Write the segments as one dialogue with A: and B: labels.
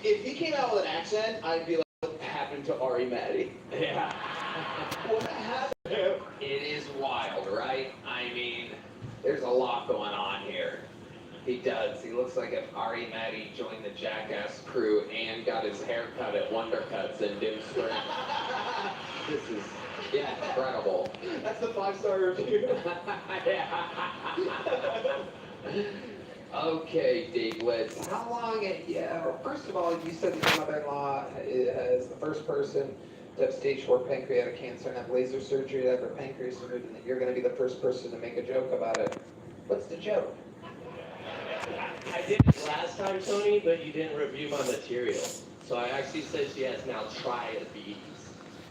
A: if he came out with an accent, I'd be like, what happened to Ari Maddie?
B: Yeah.
A: What happened to him? It is wild, right? I mean, there's a lot going on here. He does. He looks like if Ari Maddie joined the Jackass crew and got his hair cut at Wonder Cuts and Dim Spring. This is incredible. That's the 5-star review. Okay, Dave Litz. How long? First of all, you said that your mother-in-law is the first person to have stage 4 pancreatic cancer and have laser surgery to have her pancreas removed, and that you're going to be the first person to make a joke about it. What's the joke?
B: I did it last time, Tony, but you didn't review my material. So I actually said she has now triabetes,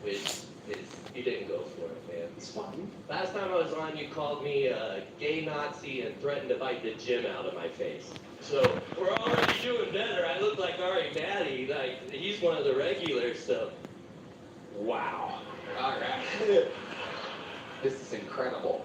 B: which is, you didn't go for it, man.
A: It's fun.
B: Last time I was on, you called me a gay Nazi and threatened to bite the gym out of my face. So we're already doing better. I look like Ari Maddie, like he's one of the regulars, so. Wow.
A: All right. This is incredible.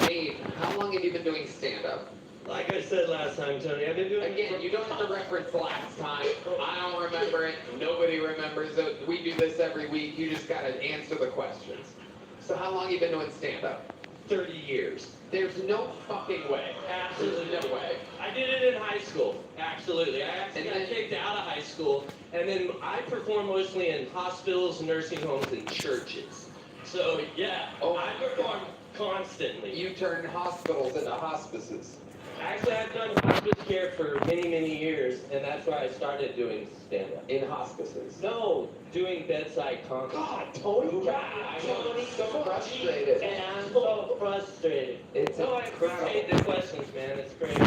A: Dave, how long have you been doing stand-up?
B: Like I said last time, Tony, I've been doing
A: Again, you don't have to reference last time. I don't remember it. Nobody remembers it. We do this every week. You just got to answer the questions. So how long have you been doing stand-up?
B: 30 years.
A: There's no fucking way.
B: Absolutely
A: There's no way.
B: I did it in high school. Absolutely. I actually got kicked out of high school, and then I perform mostly in hospitals, nursing homes, and churches. So yeah, I perform constantly.
A: You turned hospitals into hospices.
B: Actually, I've done hospice care for many, many years, and that's why I started doing stand-up.
A: In hospices.
B: No, doing bedside comedy.
A: God, Tony, Tony's so frustrated.
B: And I'm so frustrated.
A: It's
B: I appreciate the questions, man. It's great.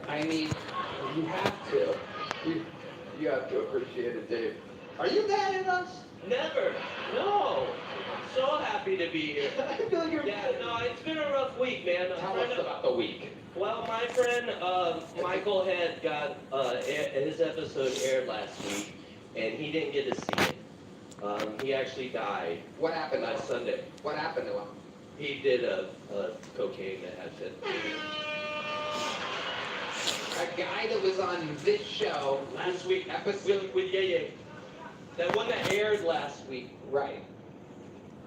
A: I mean, you have to. You have to appreciate it, Dave. Are you mad at us?
B: Never. No. So happy to be here.
A: I feel like you're
B: Yeah, no, it's been a rough week, man.
A: Tell us about the week.
B: Well, my friend Michael had got his episode aired last week, and he didn't get to see it. He actually died.
A: What happened
B: last Sunday?
A: What happened to him?
B: He did a cocaine that had fentanyl.
A: A guy that was on this show
B: Last week,
A: episode
B: with Yeye. That one that aired last week.
A: Right.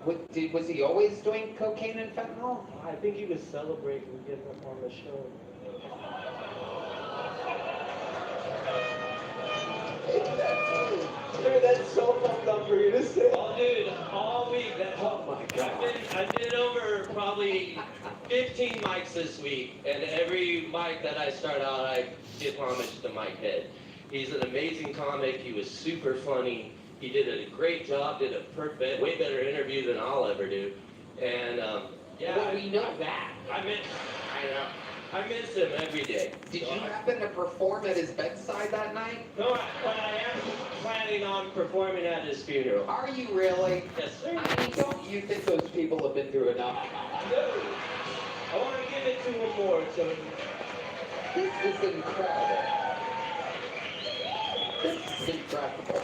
A: Was he always doing cocaine and fentanyl?
B: I think he was celebrating getting up on the show.
A: Dude, that's so fucked up for you to say.
B: Oh, dude, all week.
A: Oh my God.
B: I did over probably 15 mics this week, and every mic that I start out, I give homage to Mike Head. He's an amazing comic. He was super funny. He did a great job, did a way better interview than I'll ever do. And, yeah.
A: Well, we know that.
B: I know. I miss him every day.
A: Did you happen to perform at his bedside that night?
B: No, but I am planning on performing at his funeral.
A: Are you really?
B: Yes, sir.
A: I mean, don't you think those people have been through enough?
B: No. I want to give it to him more, so.
A: This is incredible. This is incredible.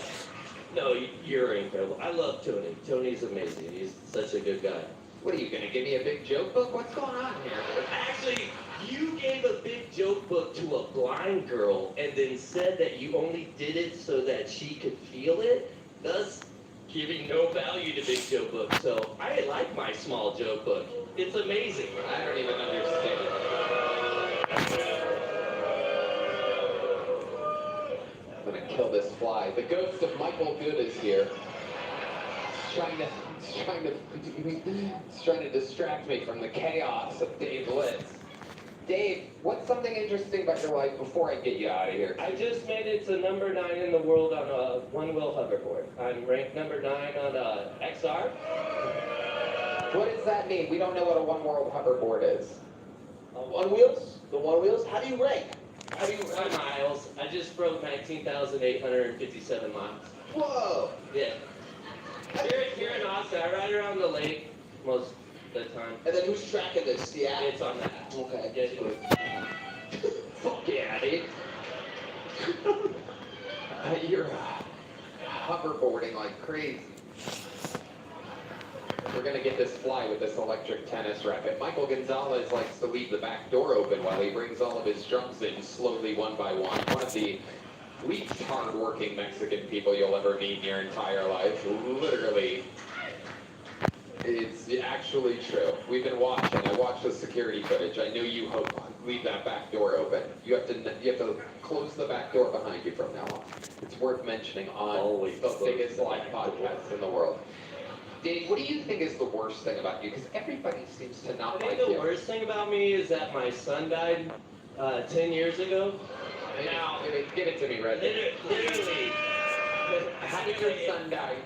B: No, you're incredible. I love Tony. Tony's amazing. He's such a good guy.
A: What are you going to give me a big joke book? What's going on here?
B: Actually, you gave a big joke book to a blind girl and then said that you only did it so that she could feel it, thus giving no value to big joke books. So I like my small joke book. It's amazing.
A: I don't even understand. I'm going to kill this fly. The ghost of Michael Good is here. He's trying to distract me from the chaos of Dave Litz. Dave, what's something interesting about your life before I get you out of here?
B: I just made it to number 9 in the world on a one-wheel hoverboard. I'm ranked number 9 on XR.
A: What does that mean? We don't know what a one-world hoverboard is.
C: One wheels? The one wheels? How do you rank?
B: How do you run miles? I just broke 19,857 miles.
A: Whoa!
B: Yeah. Here in Austin, I ride around the lake most of the time.
C: And then who's tracking this? The app?
B: It's on the app.
C: Okay.
B: Yeah,
A: Fuck yeah, dude. You're hoverboarding like crazy. We're gonna get this fly with this electric tennis racket. Michael Gonzalez likes to leave the back door open while he brings all of his drums in slowly one by one. One of the least hardworking Mexican people you'll ever meet in your entire life. Literally. It's actually true. We've been watching. I watched the security footage. I know you leave that back door open. You have to close the back door behind you from now on. It's worth mentioning on
B: Always
A: the
B: close
A: biggest
B: the
A: live
B: back door.
A: podcast in the world. Dave, what do you think is the worst thing about you? Because everybody seems to
B: I
A: not
B: think
A: like
B: the
A: you.
B: worst thing about me is that my son died 10 years ago.
A: Now, give it to me, Red.
B: Literally.
A: How did your son die?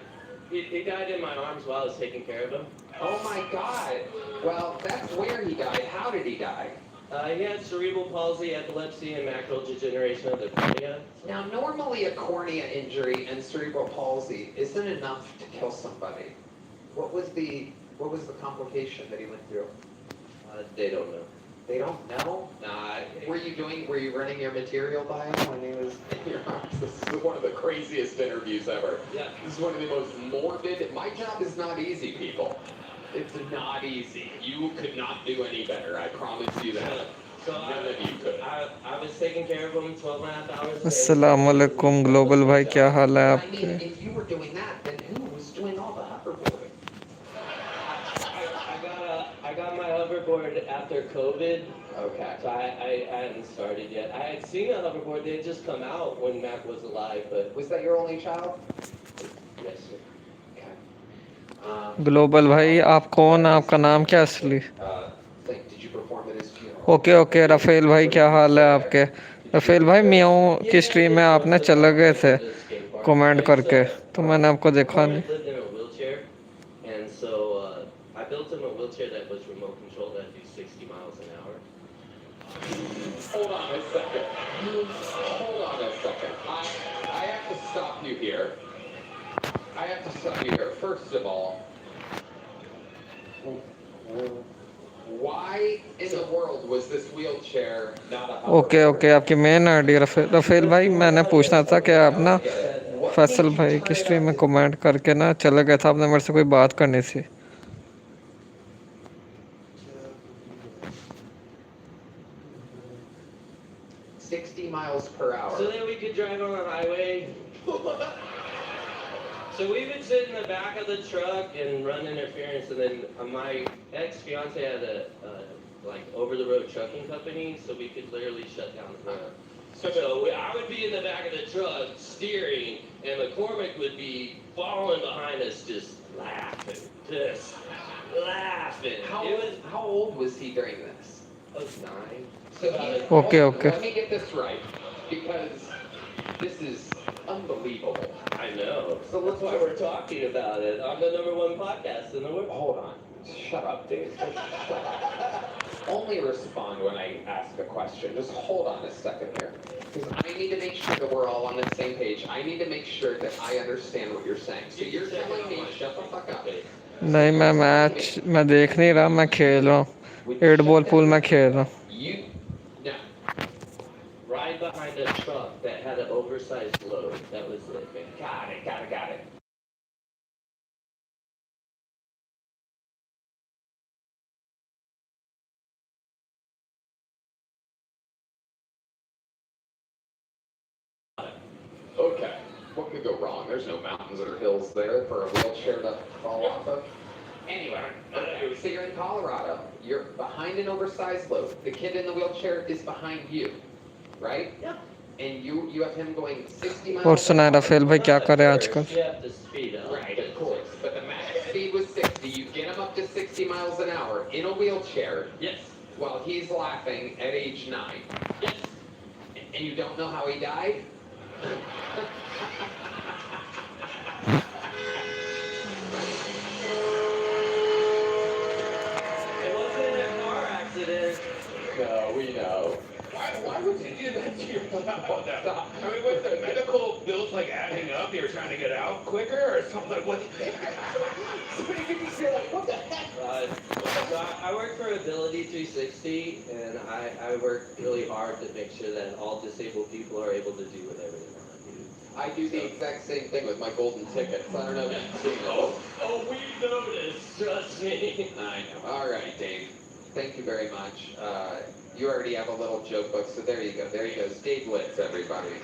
B: He died in my arms while I was taking care of him.
A: Oh my God. Well, that's where he died. How did he die?
B: He had cerebral palsy, epilepsy, and macular degeneration of the cornea.
A: Now, normally a cornea injury and cerebral palsy isn't enough to kill somebody. What was the complication that he went through?
B: They don't know.
A: They don't know?
B: Nah,
A: Were you running your material by him when he was in your arms? This is one of the craziest interviews ever.
B: yeah.
A: This is one of the most morbid. My job is not easy, people. It's not easy. You could not do any better. I promise you that.
B: So
A: None of you could.
B: I was taking care of him 12 and a half hours a day.
D: अस्सलाम वालेकुम global भाई क्या हाल है
A: I
D: आपके
A: mean, if you were doing that, then who was doing all the hoverboarding?
B: I got my hoverboard after COVID,
A: Okay.
B: so I hadn't started yet. I had seen a hoverboard, they had just come out when Mac was alive, but
A: Was that your only child?
B: yes, sir.
A: Okay.
D: Global भाई आप कौन आपका नाम क्या असली
A: Like, did you perform at his funeral?
D: Okay okay Rafael भाई क्या हाल है आपके राफेल भाई मियाँ की स्ट्रीम में आपने चले गए थे कमेंट करके तो मैंने आपको देखा नहीं
B: Lived in a wheelchair, and so I built him a wheelchair that was remote controlled at 60 miles an hour.
A: Hold on a second. Hold on a second. I have to stop you here. I have to stop you here. First of all, why in the world was this wheelchair not a
D: okay okay आपकी main ID Rafale भाई मैंने पूछना था कि आप ना फैसल भाई की स्ट्रीम में कमेंट करके ना चले गए था आपने मेरे से कोई बात करनी थी
A: 60 miles per hour.
B: So that we could drive on the highway. So we would sit in the back of the truck and run interference, and then my ex-fiance had a like over-the-road trucking company, so we could literally shut down the road. So I would be in the back of the truck steering, and McCormick would be following behind us, just laughing.
A: How old was he during this?
B: I was 9.
A: So he,
D: Okay.
A: Let me get this right, because this is unbelievable.
B: I know.
A: So
B: That's why we're talking about it. I'm the #1 podcast in the world.
A: Hold on. Shut up, Dave. Just shut up. Only respond when I ask a question. Just hold on a second here. Because I need to make sure that we're all on the same page. I need to make sure that I understand what you're saying. So you're telling me, shut the fuck up.
D: नहीं मैं match मैं देख नहीं रहा मैं खेल रहा हूँ 8 बॉल पूल में खेल रहा हूँ
A: You, no.
B: Right behind a truck that had an oversized load. That was it, man.
A: Got it. Okay. What could go wrong? There's no mountains or hills there for a wheelchair to fall off of. Anyway, so you're in Colorado. You're behind an oversized load. The kid in the wheelchair is behind you, right?
B: Yeah.
A: And you have him going 60 miles.
D: और सुनाए Rafale भाई क्या करे आजकल
B: You have to speed up.
A: Right, of course. But the max speed was 60. You get him up to 60 miles an hour in a wheelchair
B: Yes.
A: while he's laughing at age 9.
B: Yes.
A: And you don't know how he died?
B: It wasn't a car accident.
A: No, we know.
E: Why would you do that to yourself? Stop. I mean, with the medical bills like adding up, you're trying to get out quicker or something? What?
C: Somebody could be saying, like, what the heck?
B: So I work for Ability 360, and I work really hard to make sure that all disabled people are able to do whatever they want to do.
A: I do the exact same thing with my golden tickets. I don't know if you've seen those.
B: Oh, we noticed. Trust me.
A: I know. All right, Dave. Thank you very much. You already have a little joke book, so there you go. There he goes. Dave Litz, everybody.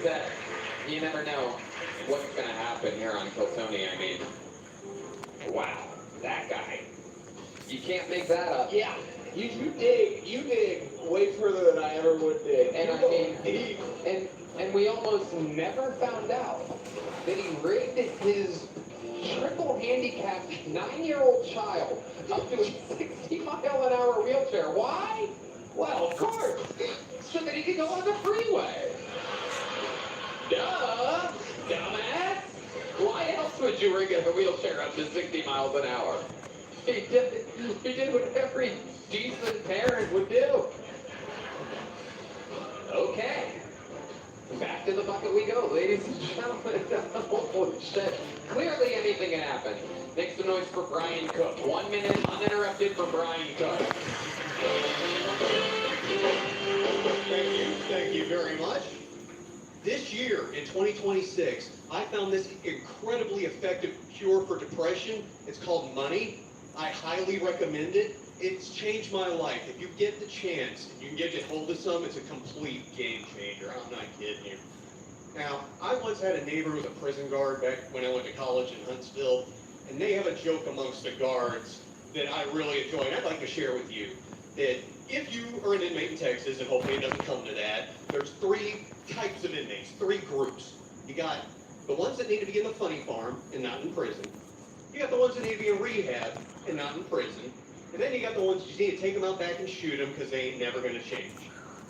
A: said, you never know what's going to happen here on Kiltony. I mean, wow, that guy. You can't make that up.
C: Yeah, you dig way further than I ever would dig.
A: And
C: You
A: I
C: go
A: mean,
C: deep.
A: and we almost never found out that he rigged his triple handicapped 9-year-old child up to a 60-mile-an-hour wheelchair. Why? Well, of course, so that he could go on the freeway. Duh, dumbass. Why else would you rig a wheelchair up to 60 miles an hour? He did what every decent parent would do. Okay. Back to the bucket we go, ladies and gentlemen. Holy shit. Clearly anything can happen. Make some noise for Brian Cook. 1 minute uninterrupted for Brian Cook.
F: Thank you very much. This year, in 2026, I found this incredibly effective cure for depression. It's called money. I highly recommend it. It's changed my life. If you get the chance, you can get hold of some, it's a complete game changer. I'm not kidding you. Now, I once had a neighbor who was a prison guard back when I went to college in Huntsville, and they have a joke amongst the guards that I really enjoy, and I'd like to share with you. That if you are an inmate in Texas, and hopefully it doesn't come to that, there's 3 types of inmates, 3 groups. You got the ones that need to be in the funny farm and not in prison. You got the ones that need to be in rehab and not in prison. And then you got the ones you need to take them out back and shoot them because they ain't never going to change.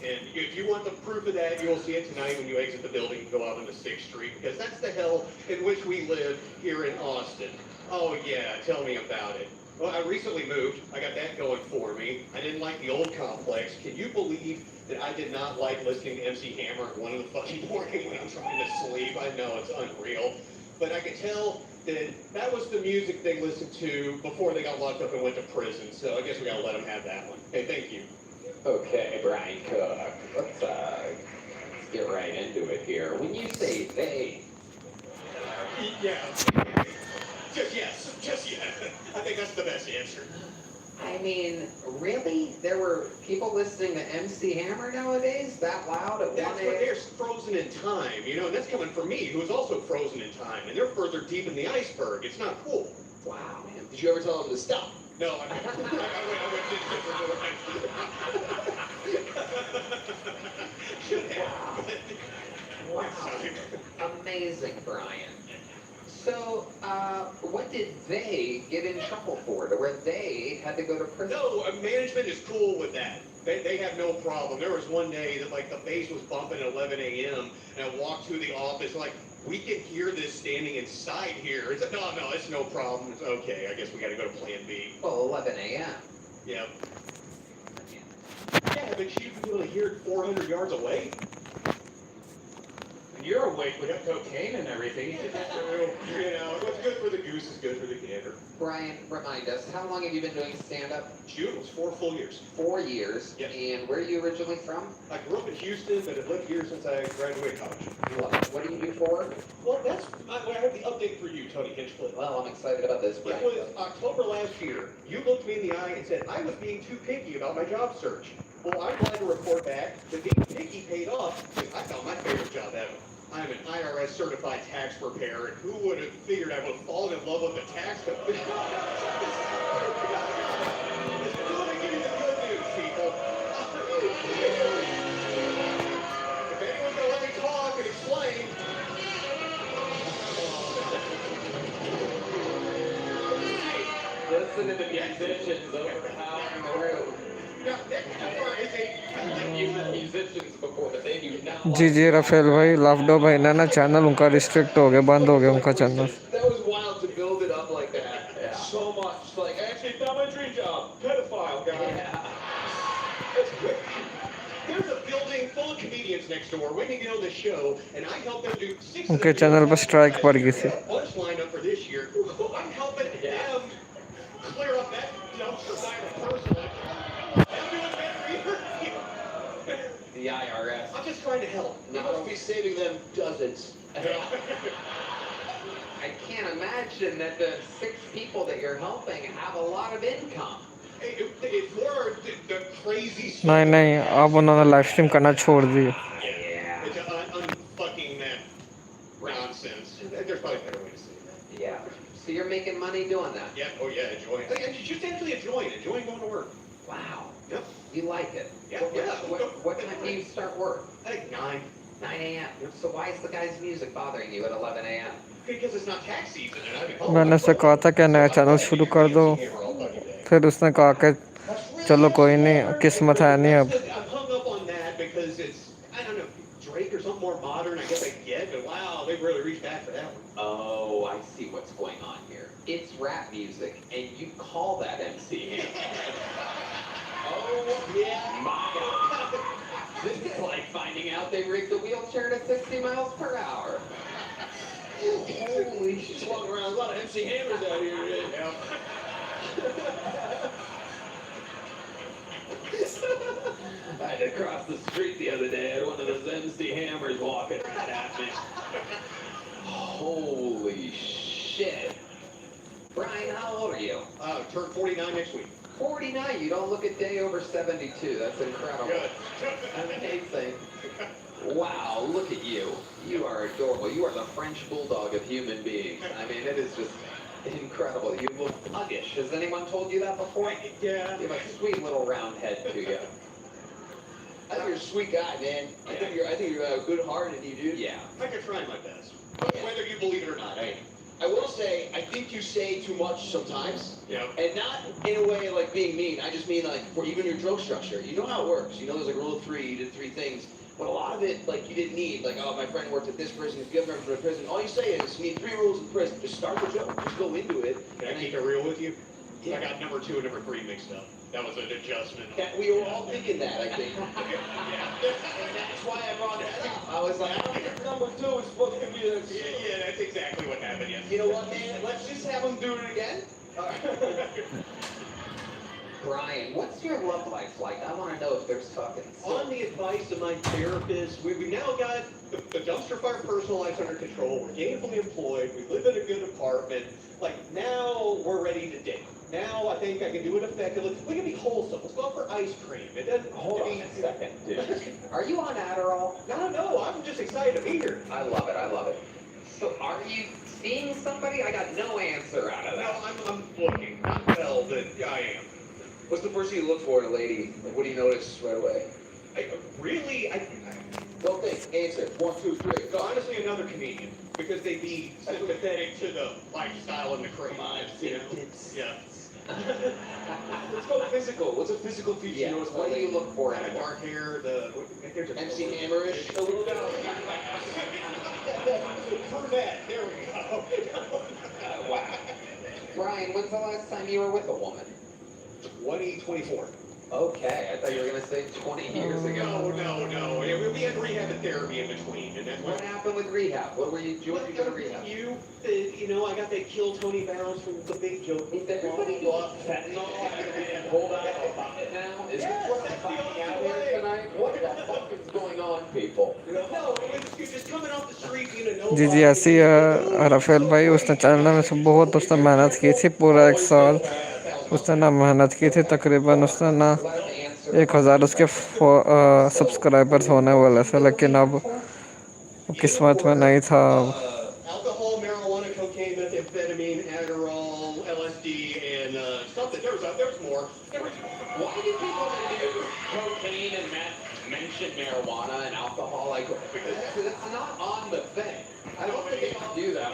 F: And if you want the proof of that, you'll see it tonight when you exit the building and go out onto 6th Street, because that's the hell in which we live here in Austin. Oh yeah, tell me about it. Well, I recently moved. I got that going for me. I didn't like the old complex. Can you believe that I did not like listening to MC Hammer at 1 in the fucking morning when I'm trying to sleep? I know, it's unreal. But I could tell that was the music they listened to before they got locked up and went to prison. So I guess we gotta let them have that one. Hey, thank you.
A: Okay, Brian Cook. Let's get right into it here. When you say they,
F: Yeah. Just yes. I think that's the best answer.
A: I mean, really? There were people listening to MC Hammer nowadays that loud at 1
F: That's what
A: a.m.?
F: they're frozen in time, and that's coming from me, who's also frozen in time, and they're further deep in the iceberg. It's not cool.
A: Wow, man.
C: Did you ever tell them to stop?
F: No, I went to different
A: Wow. Amazing, Brian. So, what did they get in trouble for to where they had to go to prison?
F: No, management is cool with that. They have no problem. There was one day that the bass was bumping at 11 a.m. and I walked to the office we can hear this standing inside here. It's no, it's no problem. It's okay. I guess we got to go to Plan B.
A: Well, 11 a.m.
F: Yeah. Yeah, but you'd be able to hear it 400 yards away.
E: You're awake with cocaine and everything.
F: What's good for the goose is good for the gander.
A: Brian, remind us, how long have you been doing stand-up?
F: June was 4 full years.
A: 4 years.
F: Yes.
A: And where are you originally from?
F: I grew up in Houston, but I've lived here since I graduated college.
A: What do you do for work?
F: Well, I have the update for you, Tony Hinchcliffe.
A: Well, I'm excited about this,
F: It
A: Brian.
F: was October last year. You looked me in the eye and said I was being too picky about my job search. Well, I'm glad to report back that being picky paid off because I found my favorite job ever. I'm an IRS certified tax preparer, and who would have figured I would have fallen in love with the tax code? This is really giving the good news, people. If anyone's gonna let me talk and explain.
A: Listen to the musicians overpowering the room.
F: No,
A: You've been musicians before, but they do not like
D: जी Rafael भाई लाफ्डो भाई ना channel उनका restrict हो गया, बंद हो गया उनका channel.
C: That was wild to build it up like that.
A: Yeah.
C: So much. I actually found my dream job. Pedophile guy.
A: Yeah.
F: That's quick. There's a building full of comedians next door waiting to get on the show, and I helped them do 6 of
D: उनके
F: the
D: channel पर
F: shows
D: strike
F: last
D: पड़
F: year.
D: गई थी.
F: Bunch lined up for this year. I'm helping them clear up that dumpster fire personally. I'm doing better here.
A: The IRS.
F: I'm just trying to help.
C: You must be saving them dozens.
A: I can't imagine that the 6 people that you're helping have a lot of income.
F: It's more the crazy stuff.
D: नहीं नहीं अब उन्होंने live stream करना छोड़ दिया.
A: Yeah.
F: It's unfucking
A: So you're making money doing that?
F: Yeah, oh yeah, enjoying. Just actually enjoying going to work.
A: Wow.
F: Yep.
A: You like it?
F: Yeah,
A: What,
F: yeah.
A: what time do you start work?
F: I think 9.
A: 9 a.m. So why is the guy's music bothering you at 11 a.m.?
F: Because it's not tax season and I've been home.
D: मैंने उससे कहा था कि नया channel शुरू कर दो, फिर उसने कहा कि चलो कोई नहीं, किस्मत है नहीं अब।
F: I'm hung up on that because it's, I don't know, Drake or something more modern, I guess I get, but wow, they've really reached back for that one.
A: Oh, I see what's going on here. It's rap music, and you call that MC.
F: Oh, yeah.
A: My God. This is like finding out they rigged the wheelchair to 60 miles per hour. Holy shit.
F: Walking around, a lot of MC Hammers out here today.
A: I had to cross the street the other day. I had one of those MC Hammers walking right at me. Holy shit. Brian, how old are you?
F: Turn 49 next week.
A: 49. You don't look a day over 72. That's incredible.
F: Good.
A: Amazing. Wow, look at you. You are adorable. You are the French bulldog of human beings. I mean, it is just incredible. You look puggish. Has anyone told you that before?
F: Yeah.
A: You have a sweet little round head to you.
C: I think you're a sweet guy, man. I think you're a good heart and you do.
A: Yeah.
F: I can try my best. Whether you believe it or not,
C: I will say, I think you say too much sometimes.
F: Yeah.
C: And not in a way like being mean. I just mean like for even your drug structure. You know how it works. You know there's like a rule of 3. You did 3 things. But a lot of it, like, you didn't need. Like, oh, my friend worked at this prison. If you ever been to prison, all you say is, you need 3 rules in prison. Just start the joke. Just go into it.
F: Can I
C: And
F: keep it real with you?
C: Yeah.
F: I got number 2 and number 3 mixed up. That was an adjustment.
C: We were all thinking that, I think.
F: Yeah.
C: And that's why I brought that up. I was like, I don't think number 2 is supposed to be the...
F: Yeah, that's exactly what happened, yes.
C: You know what, man? Let's just have him do it again.
A: Brian, what's your love life like? I want to know if there's fucking...
F: On the advice of my therapist, we've now got the dumpster fire personal lives under control. We're gainfully employed. We live in a good apartment. Like, now we're ready to date. Now I think I can do it effectively. We can be wholesome. Let's go out for ice cream. It doesn't
A: Hold on a second, dude. Are you on Adderall?
F: No, I'm just excited to be here.
A: I love it, I love it. So are you seeing somebody? I got no answer out of
F: No,
A: that.
F: I'm looking. Not well, but I am.
C: What's the first thing you look for in a lady? Like, what do you notice right away? Don't think. Answer. 1, 2, 3.
F: So honestly, another comedian, because they'd be sympathetic to the lifestyle and the craze. You know? Yeah.
C: Let's go physical. What's a physical feature
A: Yeah,
C: you notice?
A: what do you look for in
F: Kind
A: a
F: of dark hair, the
C: MC Hammerish? A little bit.
F: Brunette. There we go.
A: Wow. Brian, when's the last time you were with a woman?
F: 2024.
A: Okay, I thought you were going to say 20 years ago.
F: No. We had rehab and therapy in between, and then
A: What happened with rehab? What did you go to rehab?
F: You know, I got that kill Tony Bounce from the Big Joke.
A: Is everybody fentanyl? Hold on now? Is
F: Yes,
A: this
F: that's the
A: finding
F: only
A: out
F: way.
A: here tonight? What the fuck is going on, people?
F: No, you're just coming off the street, you know.
D: जी जी ऐसी Rafale भाई उसने channel में से बहुत उसने मेहनत की थी, पूरा 1 साल उसने ना मेहनत की थी, तकरीबन उसने ना 1000 उसके सब्सक्राइबर्स होने वाले थे, लेकिन अब किस्मत में नहीं था।
F: Alcohol, marijuana, cocaine, methamphetamine, Adderall, LSD, and something. There's more.
A: Why do people that do cocaine and meth mention marijuana and alcohol? Like, because it's not on the thing. I don't think they can do that.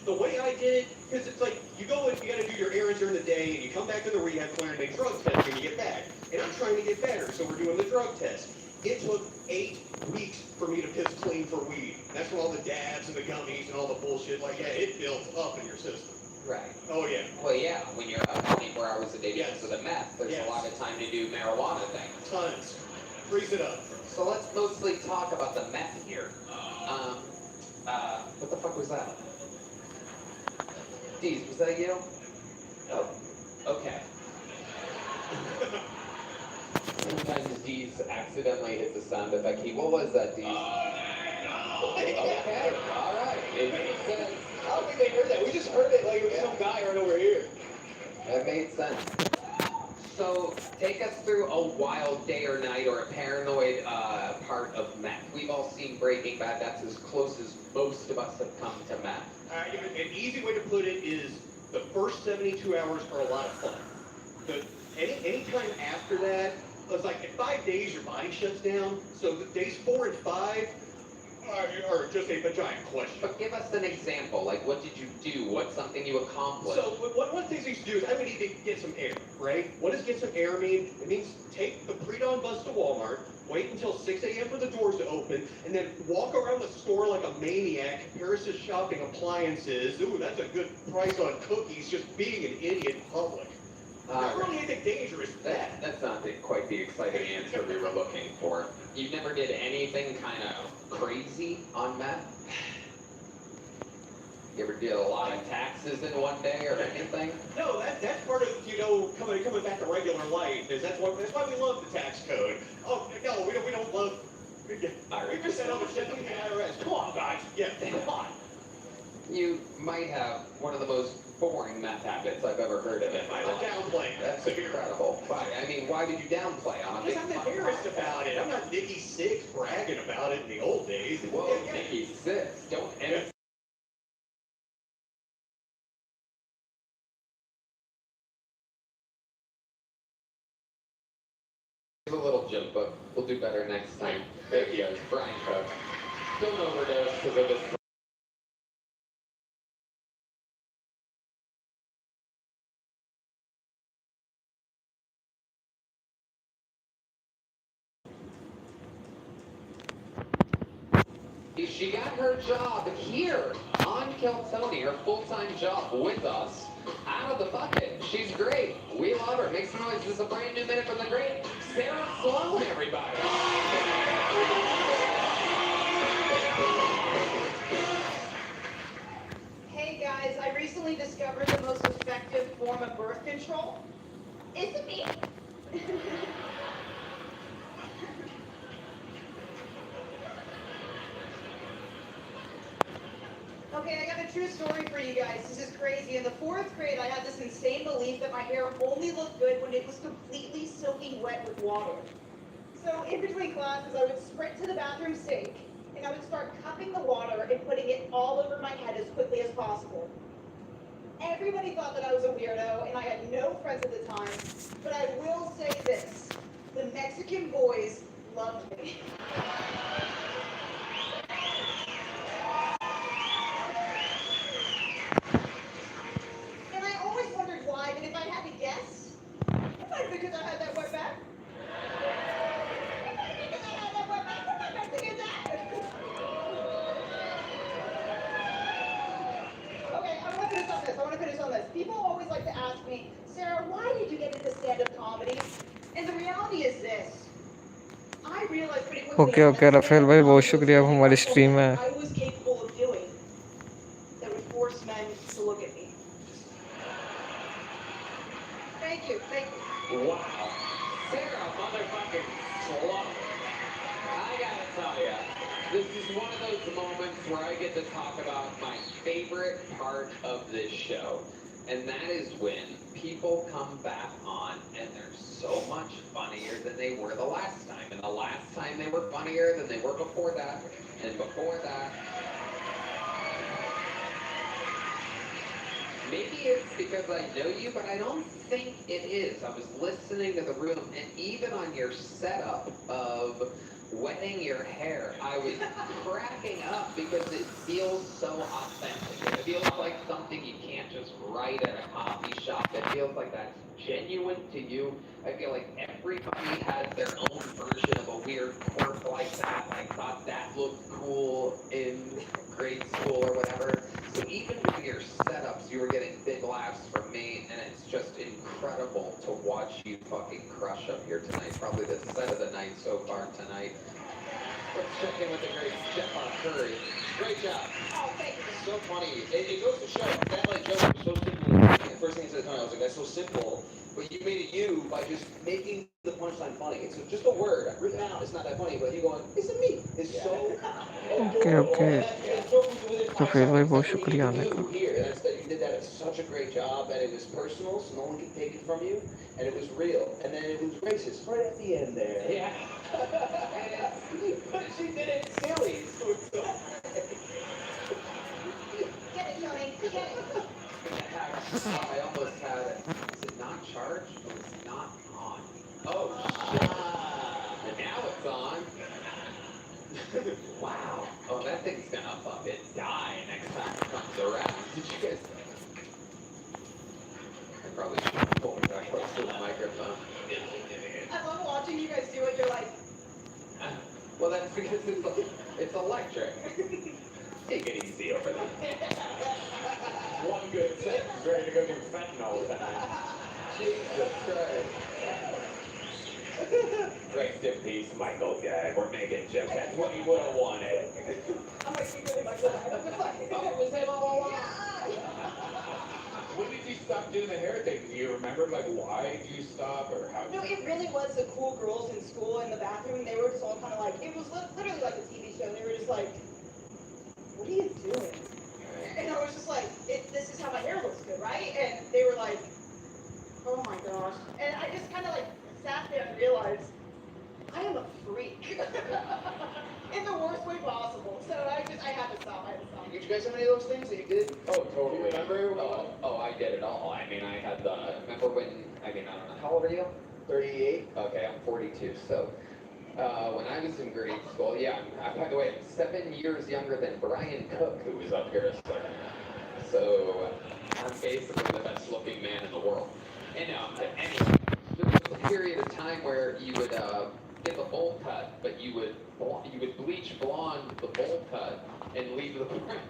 F: The way I did it, because it's like, you go and you got to do your errands during the day, and you come back to the rehab center and make drug tests when you get back. And I'm trying to get better, so we're doing the drug test. It took 8 weeks for me to piss clean for weed. That's from all the dabs and the gummies and all the bullshit. Like, yeah, it builds up in your system.
A: Right.
F: Oh, yeah.
A: Well, yeah, when you're up 24 hours a day because of the meth, there's
F: Yes.
A: a lot of time to do marijuana things.
F: Tons. Freeze it up.
A: So let's mostly talk about the meth here. What the fuck was that? Deez, was that you? Oh, okay. Sometimes Deez accidentally hits a sound effect key. What was that, Deez? Okay, all right. It makes sense.
C: I don't think they heard that. We just heard it like it was some guy right over here.
A: That made sense. So take us through a wild day or night or a paranoid part of meth. We've all seen Breaking Bad. That's as close as most of us have come to meth.
F: An easy way to put it is the first 72 hours are a lot of fun. Any time after that, it's like in 5 days your body shuts down. So the days 4 and 5 are just a giant question.
A: But give us an example. Like, what did you do? What's something you accomplished?
F: So one of the things we used to do is I would need to get some air, right? What does get some air mean? It means take the pre-dawn bus to Walmart, wait until 6 a.m. for the doors to open, and then walk around the store like a maniac, Paris is shopping appliances. Ooh, that's a good price on cookies, just being an idiot in public. Not really anything dangerous.
A: That's not quite the exciting answer we were looking for. You never did anything kind of crazy on meth? You ever did a lot of taxes in one day or anything?
F: No, that's part of, coming back to regular life. That's why we love the tax code. Oh, no, we don't love... We just said, oh, shit, the IRS. Come on, guys. Yeah, come on.
A: You might have one of the most boring meth habits I've ever heard of in my
F: I'm
A: life.
F: downplaying.
A: That's incredible. Why? I mean, why did you downplay on a big
F: Because I'm embarrassed about it. I'm not Nicky Six bragging about it in the old days.
A: Whoa, Nicky Six. Don't end It was a little joke, but we'll do better next time. There he goes, Brian Cook. Don't overdose because of this. She got her job here on Kill Tony, her full-time job with us, out of the bucket. She's great. We love her. Make some noise. This is a brand new minute from the great Sarah Sloan, everybody.
G: Hey guys, I recently discovered the most effective form of birth control. It's me. Okay, I got a true story for you guys. This is crazy. In the 4th grade, I had this insane belief that my hair only looked good when it was completely soaking wet with water. So in between classes, I would sprint to the bathroom sink, and I would start cupping the water and putting it all over my head as quickly as possible. Everybody thought that I was a weirdo, and I had no friends at the time, but I will say this. The Mexican boys loved me. And I always wondered why, but if I had to guess, it might be because I had that wet back. It might be because I had that wet back from my Mexican dad. Okay, I want to finish on this. People always like to ask me, Sarah, why did you get into stand-up comedy? And the reality is this. I realized pretty quickly
D: okay Rafael भाई बहुत शुक्रिया आप हमारी stream में
G: I was capable of doing that would force men to look at me. Thank you.
A: Wow. Sarah motherfucking Sloan. I gotta tell ya, this is one of those moments where I get to talk about my favorite part of this show. And that is when people come back on and they're so much funnier than they were the last time. And the last time they were funnier than they were before that. And before that. Maybe it's because I know you, but I don't think it is. I was listening to the room, and even on your setup of wetting your hair, I was cracking up because it feels so authentic. It feels like something you can't just write at a coffee shop. It feels like that's genuine to you. I feel like everybody has their own version of a weird quirk like that. I thought that looked cool in grade school or whatever. So even with your setups, you were getting big laughs from me, and it's just incredible to watch you fucking crush up here tonight. Probably the set of the night so far tonight. Let's check in with the great Stefan Curry. Great job.
G: Oh, thank you.
C: So funny. It goes to show that like joke was so simple. The first thing he said, I was like, that's so simple. But you made it you by just making the punchline funny. It's just a word written out. It's not that funny, but you going, it's a me. It's so.
D: Okay Rafael भाई बहुत शुक्रिया आने का
C: Here, you did that at such a great job, and it was personal, so no one can take it from you. and it was real, and then it was racist right at the end there.
A: Yeah. But she did it silly. So it's so
G: Get it, Tony, get it.
A: I almost had it. Is it not charged? Oh, it's not on. Oh, shit. And now it's on. Wow. Oh, that thing's gonna fucking die next time it comes around. Did you guys? I probably should pull it back close to the microphone.
G: I love watching you guys do it. You're like,
A: Well, that's because it's electric. Take it easy over there.
E: One good sentence, ready to go do fentanyl with that.
A: Jesus Christ.
E: Rest in peace, Michael Gag. We're making jokes. That's what he would have wanted.
G: I'm like, you really like that.
A: Oh, it was him all along.
E: When did you stop doing the hair thing? Do you remember, like, why you stop or how?
G: No, it really was the cool girls in school in the bathroom. They were just all kind of like, it was literally like a TV show. They were just like, what are you doing? And I was just like, this is how my hair looks good, right? And they were like, oh my gosh. And I just kind of like sat there and realized, I am a freak. In the worst way possible. So I had to stop.
C: Did you guys have any of those things that you did?
E: Oh, totally.
C: Remember?
A: Oh, I did it all. I mean, I had remember when, I don't know, how old are you?
C: 38.
A: Okay, I'm 42, so, when I was in grade school, yeah, by the way, I'm 7 years younger than Brian Cook, who was up here a second. So, I'm basically the best looking man in the world. And, anyway, there was a period of time where you would, get the bowl cut, but you would bleach blonde the bowl cut and leave the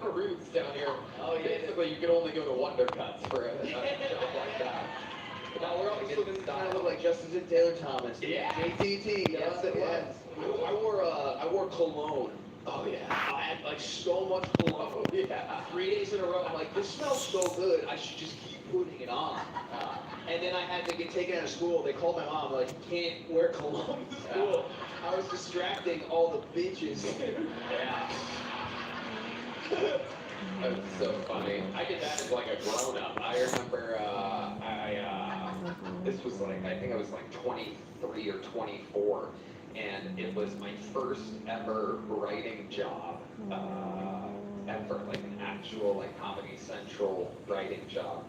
A: roots down here.
C: Oh, yeah.
A: Basically, you could only go to Wonder Cuts for a job like that. But
C: Now
A: now
C: we're always looking kind of look like Justin Taylor Thomas.
A: Yeah.
C: JTT.
A: Yes, it was.
C: I wore cologne.
A: Oh yeah.
C: I had like so much cologne.
A: Oh yeah.
C: 3 days in a row. I'm like, this smells so good. I should just keep putting it on. And then I had to get taken out of school. They called my mom, like, you can't wear cologne to school. I was distracting all the bitches.
A: Yeah. That was so funny. I did that as like a grown up. I remember this was like, I think I was like 23 or 24, and it was my first ever writing job, ever, like an actual like Comedy Central writing job.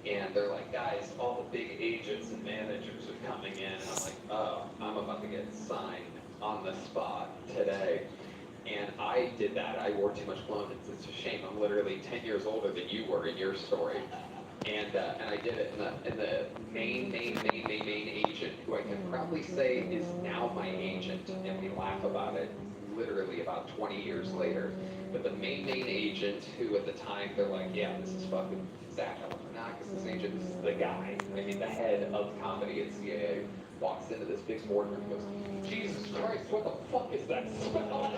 A: And they're like, guys, all the big agents and managers are coming in. And I'm like, oh, I'm about to get signed on the spot today. And I did that. I wore too much cologne. It's a shame. I'm literally 10 years older than you were in your story. And I did it. And the main agent, who I can probably say is now my agent, and we laugh about it literally about 20 years later. But the main agent, who at the time, they're like, yeah, this is fucking Zach Galifianakis, this agent, this is the guy. I mean, the head of comedy at CAA walks into this big boardroom and goes, Jesus Christ, what the fuck is that smell?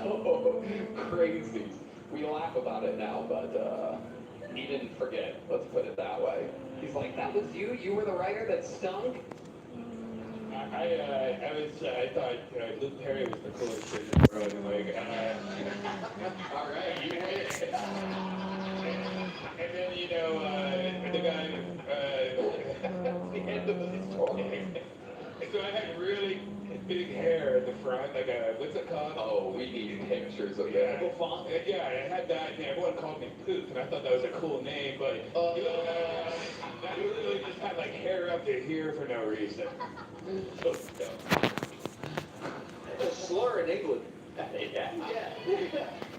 A: Oh, crazy. We laugh about it now, but he didn't forget. Let's put it that way. He's like, that was you? You were the writer that stunk?
E: I thought Luke Perry was the coolest kid in the world. Like,
A: All right, you hit it.
E: and then the guy the end of the story. So I had really big hair at the front, like what's it called?
A: Oh, we need pictures of
E: Yeah,
A: that.
E: yeah, I had that, and everyone called me Poop, and I thought that was a cool name, but I literally just had like hair up to here for no reason.
C: It's a slur in England.
A: Yeah.
C: Yeah.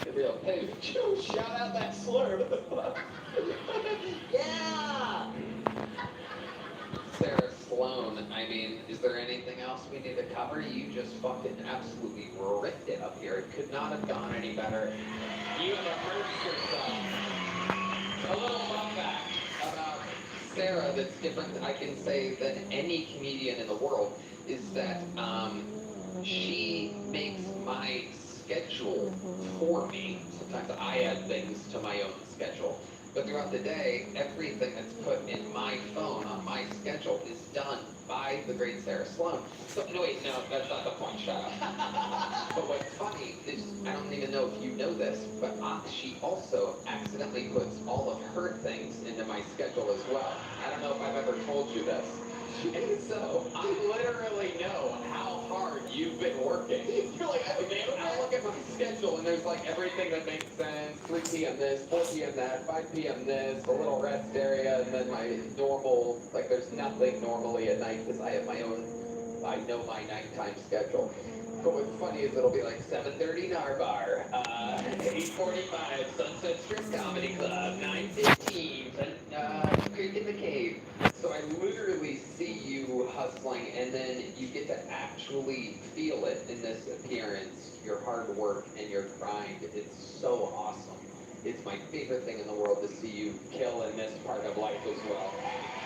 A: The real pig.
C: Shout out that slur. What the fuck? Yeah.
A: Sarah Sloan, I mean, is there anything else we need to cover? You just fucking absolutely ripped it up here. It could not have gone any better. You have immersed yourself. A little fun fact about Sarah that's different, I can say, than any comedian in the world is that she makes my schedule for me. Sometimes I add things to my own schedule. But throughout the day, everything that's put in my phone on my schedule is done by the great Sarah Sloan. So, no, wait, no, that's not the point, shut up. But what's funny is, I don't even know if you know this, but she also accidentally puts all of her things into my schedule as well. I don't know if I've ever told you this. And so, I literally know how hard you've been working. You're like, I look at my schedule and there's like everything that makes sense. 3 p.m. this, 4 p.m. that, 5 p.m. this, a little rest area, and then my normal, like there's nothing normally at night because I have my own, I know my nighttime schedule. But what's funny is it'll be like 7:30 Narbar, 8:45 Sunset Strip Comedy Club, 9:15 Creek in the Cave. So I literally see you hustling, and then you get to actually feel it in this appearance, your hard work and your grind. It's so awesome. It's my favorite thing in the world to see you kill in this part of life as well.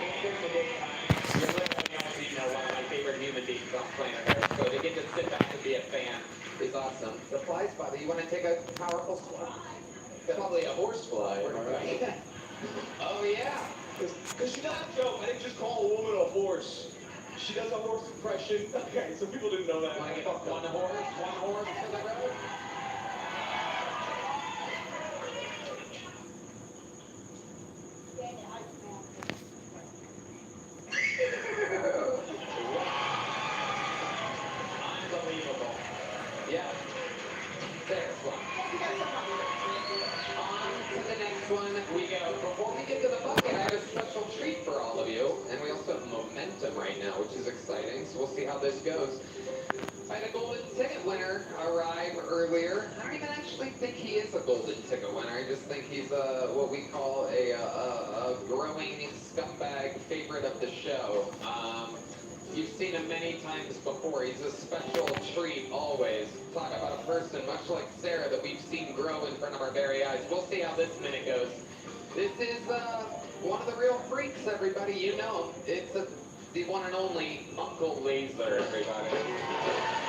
A: And during the daytime, you're literally also, you know, one of my favorite human beings on planet Earth. So to get to sit back and be a fan is awesome. The fly spotter, you want to take a powerful squat?
C: Probably a horse fly, am I right?
A: Oh yeah.
E: Because she doesn't joke. I didn't just call a woman a horse. She does a horse impression. Okay, so people didn't know that.
A: Want to get one horse for the road? Unbelievable. Yeah. There's one. On to the next one we go. Before we get to the bucket, I have a special treat for all of you. And we also have momentum right now, which is exciting. So we'll see how this goes. I had a golden ticket winner arrive earlier. I don't even actually think he is a golden ticket winner. I just think he's what we call a growing scumbag favorite of the show. You've seen him many times before. He's a special treat always. Talk about a person much like Sarah that we've seen grow in front of our very eyes. We'll see how this minute goes. This is one of the real freaks, everybody. You know him. It's the one and only Uncle Laser, everybody.